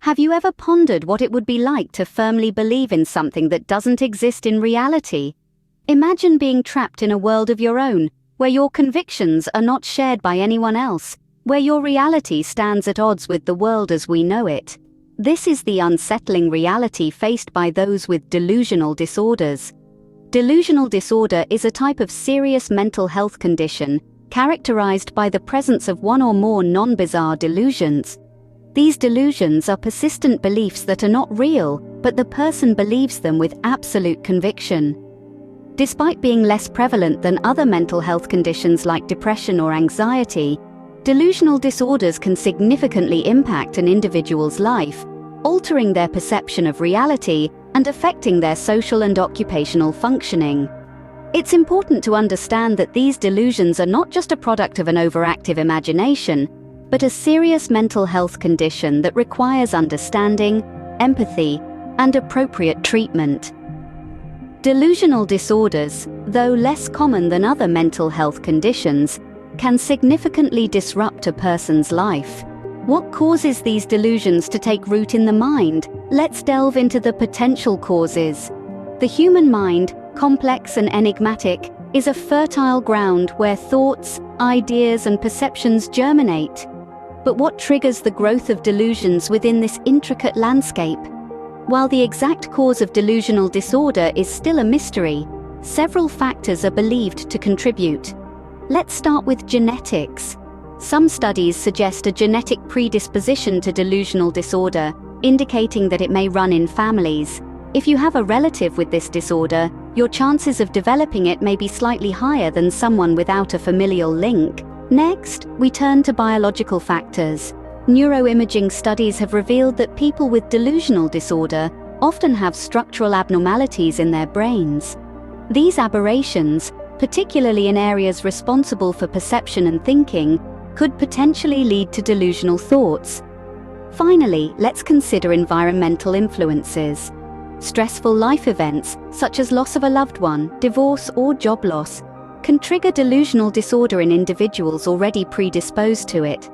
Have you ever pondered what it would be like to firmly believe in something that doesn't exist in reality? Imagine being trapped in a world of your own, where your convictions are not shared by anyone else, where your reality stands at odds with the world as we know it. This is the unsettling reality faced by those with delusional disorders. Delusional disorder is a type of serious mental health condition characterized by the presence of one or more non-bizarre delusions. These delusions are persistent beliefs that are not real, but the person believes them with absolute conviction. Despite being less prevalent than other mental health conditions like depression or anxiety, delusional disorders can significantly impact an individual's life, altering their perception of reality and affecting their social and occupational functioning. It's important to understand that these delusions are not just a product of an overactive imagination, but a serious mental health condition that requires understanding, empathy, and appropriate treatment. Delusional disorders, though less common than other mental health conditions, can significantly disrupt a person's life. What causes these delusions to take root in the mind? Let's delve into the potential causes. The human mind, complex and enigmatic, is a fertile ground where thoughts, ideas, and perceptions germinate. But what triggers the growth of delusions within this intricate landscape? While the exact cause of delusional disorder is still a mystery, several factors are believed to contribute. Let's start with genetics. Some studies suggest a genetic predisposition to delusional disorder, indicating that it may run in families. If you have a relative with this disorder, your chances of developing it may be slightly higher than someone without a familial link. Next, we turn to biological factors. Neuroimaging studies have revealed that people with delusional disorder often have structural abnormalities in their brains. These aberrations, particularly in areas responsible for perception and thinking, could potentially lead to delusional thoughts. Finally, let's consider environmental influences. Stressful life events, such as loss of a loved one, divorce, or job loss, can trigger delusional disorder in individuals already predisposed to it.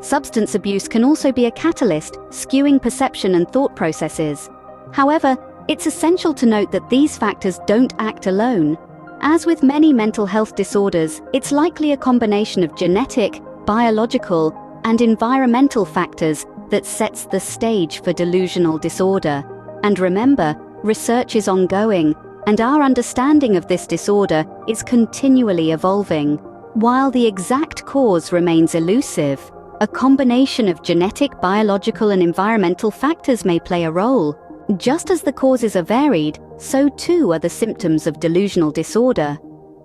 Substance abuse can also be a catalyst, skewing perception and thought processes. However, it's essential to note that these factors don't act alone. As with many mental health disorders, it's likely a combination of genetic, biological, and environmental factors that sets the stage for delusional disorder. And remember, research is ongoing, and our understanding of this disorder is continually evolving. While the exact cause remains elusive, a combination of genetic, biological, and environmental factors may play a role. Just as the causes are varied, so too are the symptoms of delusional disorder.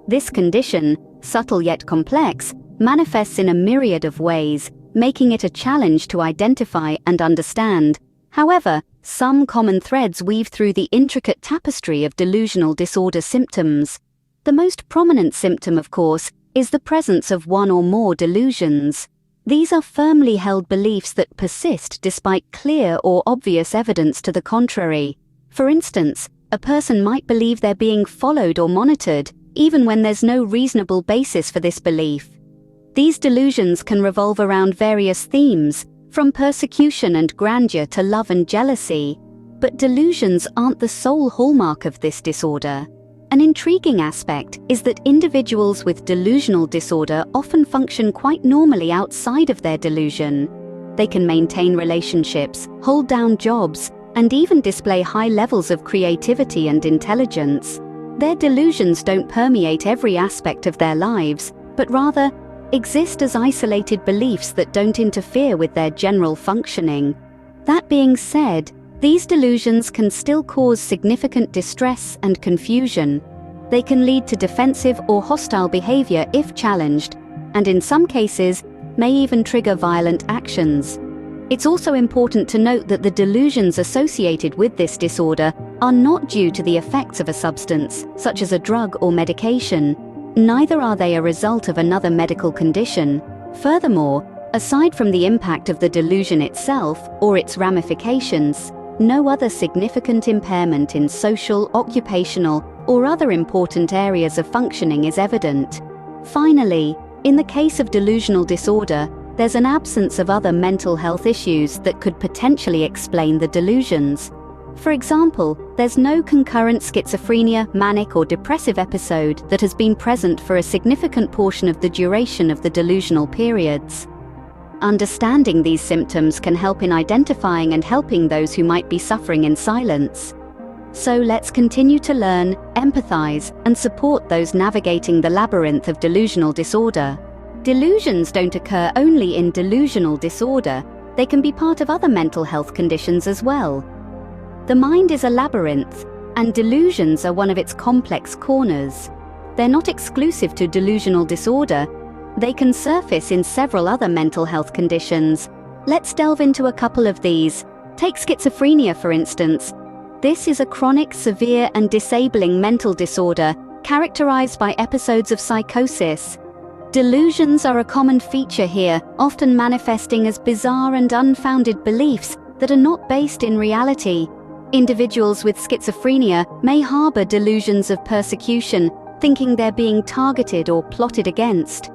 This condition, subtle yet complex, manifests in a myriad of ways, making it a challenge to identify and understand. However, some common threads weave through the intricate tapestry of delusional disorder symptoms. The most prominent symptom, of course, is the presence of one or more delusions. These are firmly held beliefs that persist despite clear or obvious evidence to the contrary. For instance, a person might believe they're being followed or monitored, even when there's no reasonable basis for this belief. These delusions can revolve around various themes, from persecution and grandeur to love and jealousy. But delusions aren't the sole hallmark of this disorder. An intriguing aspect is that individuals with delusional disorder often function quite normally outside of their delusion. They can maintain relationships, hold down jobs, and even display high levels of creativity and intelligence. Their delusions don't permeate every aspect of their lives, but rather exist as isolated beliefs that don't interfere with their general functioning. That being said, these delusions can still cause significant distress and confusion. They can lead to defensive or hostile behavior if challenged, and in some cases, may even trigger violent actions. It's also important to note that the delusions associated with this disorder are not due to the effects of a substance, such as a drug or medication. Neither are they a result of another medical condition. Furthermore, aside from the impact of the delusion itself or its ramifications, no other significant impairment in social, occupational, or other important areas of functioning is evident. Finally, in the case of delusional disorder, there's an absence of other mental health issues that could potentially explain the delusions. For example, there's no concurrent schizophrenia, manic, or depressive episode that has been present for a significant portion of the duration of the delusional periods. Understanding these symptoms can help in identifying and helping those who might be suffering in silence. So let's continue to learn, empathize, and support those navigating the labyrinth of delusional disorder. Delusions don't occur only in delusional disorder, they can be part of other mental health conditions as well. The mind is a labyrinth, and delusions are one of its complex corners. They're not exclusive to delusional disorder, they can surface in several other mental health conditions. Let's delve into a couple of these. Take schizophrenia, for instance. This is a chronic, severe, and disabling mental disorder characterized by episodes of psychosis. Delusions are a common feature here, often manifesting as bizarre and unfounded beliefs that are not based in reality. Individuals with schizophrenia may harbor delusions of persecution, thinking they're being targeted or plotted against.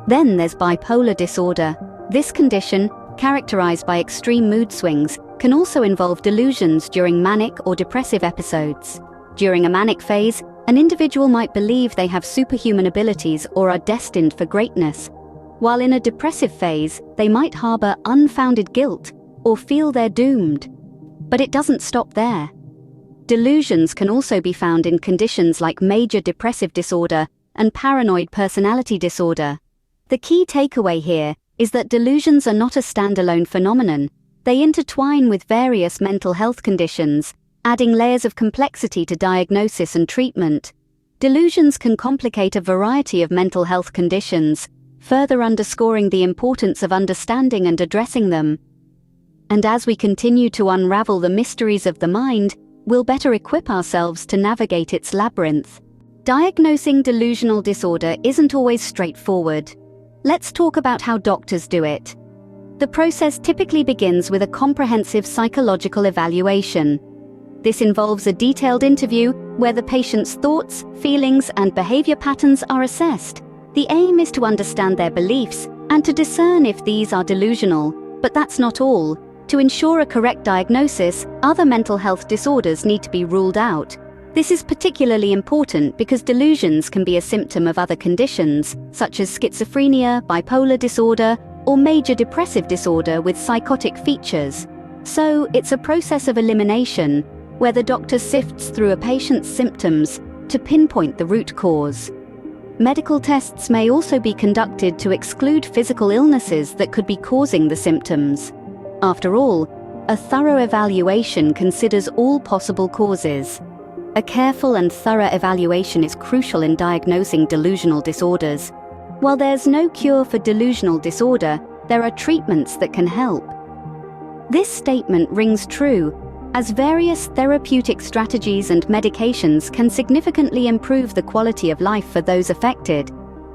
Then there's bipolar disorder. This condition, characterized by extreme mood swings, can also involve delusions during manic or depressive episodes. During a manic phase, an individual might believe they have superhuman abilities or are destined for greatness, while in a depressive phase, they might harbor unfounded guilt or feel they're doomed. But it doesn't stop there. Delusions can also be found in conditions like major depressive disorder and paranoid personality disorder. The key takeaway here is that delusions are not a standalone phenomenon. They intertwine with various mental health conditions, adding layers of complexity to diagnosis and treatment. Delusions can complicate a variety of mental health conditions, further underscoring the importance of understanding and addressing them. And as we continue to unravel the mysteries of the mind, we'll better equip ourselves to navigate its labyrinth. Diagnosing delusional disorder isn't always straightforward. Let's talk about how doctors do it. The process typically begins with a comprehensive psychological evaluation. This involves a detailed interview where the patient's thoughts, feelings, and behavior patterns are assessed. The aim is to understand their beliefs and to discern if these are delusional. But that's not all. To ensure a correct diagnosis, other mental health disorders need to be ruled out. This is particularly important because delusions can be a symptom of other conditions, such as schizophrenia, bipolar disorder, or major depressive disorder with psychotic features. So, it's a process of elimination, where the doctor sifts through a patient's symptoms to pinpoint the root cause. Medical tests may also be conducted to exclude physical illnesses that could be causing the symptoms. After all, a thorough evaluation considers all possible causes. A careful and thorough evaluation is crucial in diagnosing delusional disorders. While there's no cure for delusional disorder, there are treatments that can help. This statement rings true, as various therapeutic strategies and medications can significantly improve the quality of life for those affected.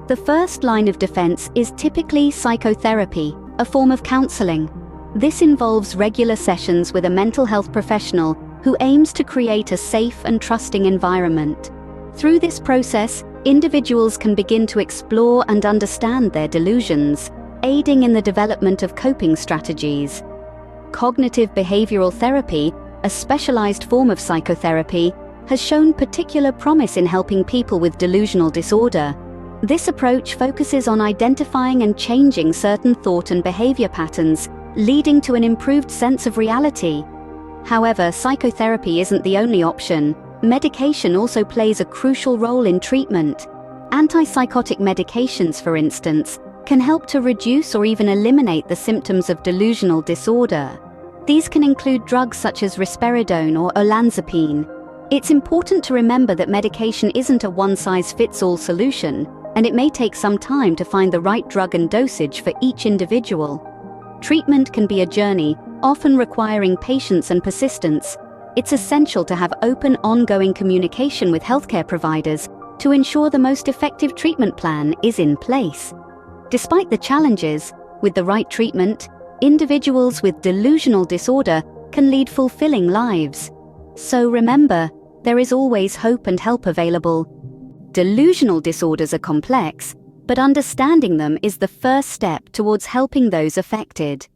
The first line of defense is typically psychotherapy, a form of counseling. This involves regular sessions with a mental health professional who aims to create a safe and trusting environment. Through this process, individuals can begin to explore and understand their delusions, aiding in the development of coping strategies. Cognitive behavioral therapy, a specialized form of psychotherapy, has shown particular promise in helping people with delusional disorder. This approach focuses on identifying and changing certain thought and behavior patterns, leading to an improved sense of reality. However, psychotherapy isn't the only option. Medication also plays a crucial role in treatment. Antipsychotic medications, for instance, can help to reduce or even eliminate the symptoms of delusional disorder. These can include drugs such as risperidone or olanzapine. It's important to remember that medication isn't a one-size-fits-all solution, and it may take some time to find the right drug and dosage for each individual. Treatment can be a journey, often requiring patience and persistence. It's essential to have open, ongoing communication with healthcare providers to ensure the most effective treatment plan is in place. Despite the challenges, with the right treatment, individuals with delusional disorder can lead fulfilling lives. So remember, there is always hope and help available. Delusional disorders are complex, but understanding them is the first step towards helping those affected.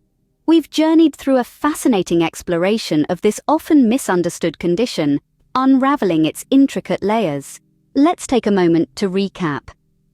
We've journeyed through a fascinating exploration of this often misunderstood condition, unraveling its intricate layers. Let's take a moment to recap.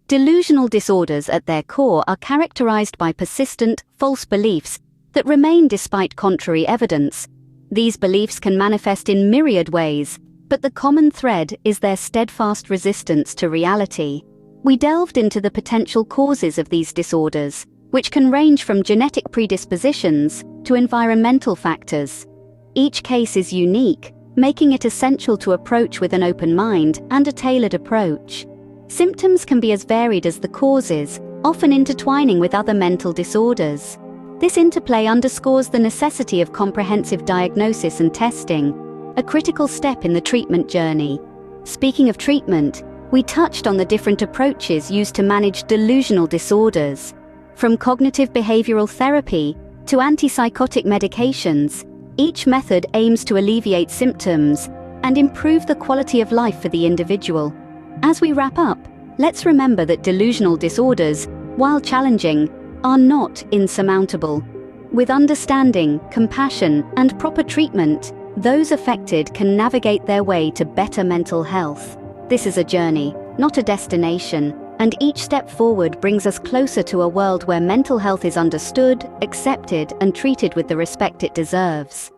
Delusional disorders at their core are characterized by persistent, false beliefs that remain despite contrary evidence. These beliefs can manifest in myriad ways, but the common thread is their steadfast resistance to reality. We delved into the potential causes of these disorders, which can range from genetic predispositions to environmental factors. Each case is unique, making it essential to approach with an open mind and a tailored approach. Symptoms can be as varied as the causes, often intertwining with other mental disorders. This interplay underscores the necessity of comprehensive diagnosis and testing, a critical step in the treatment journey. Speaking of treatment, we touched on the different approaches used to manage delusional disorders. From cognitive behavioral therapy to antipsychotic medications, each method aims to alleviate symptoms and improve the quality of life for the individual. As we wrap up, let's remember that delusional disorders, while challenging, are not insurmountable. With understanding, compassion, and proper treatment, those affected can navigate their way to better mental health. This is a journey, not a destination, and each step forward brings us closer to a world where mental health is understood, accepted, and treated with the respect it deserves.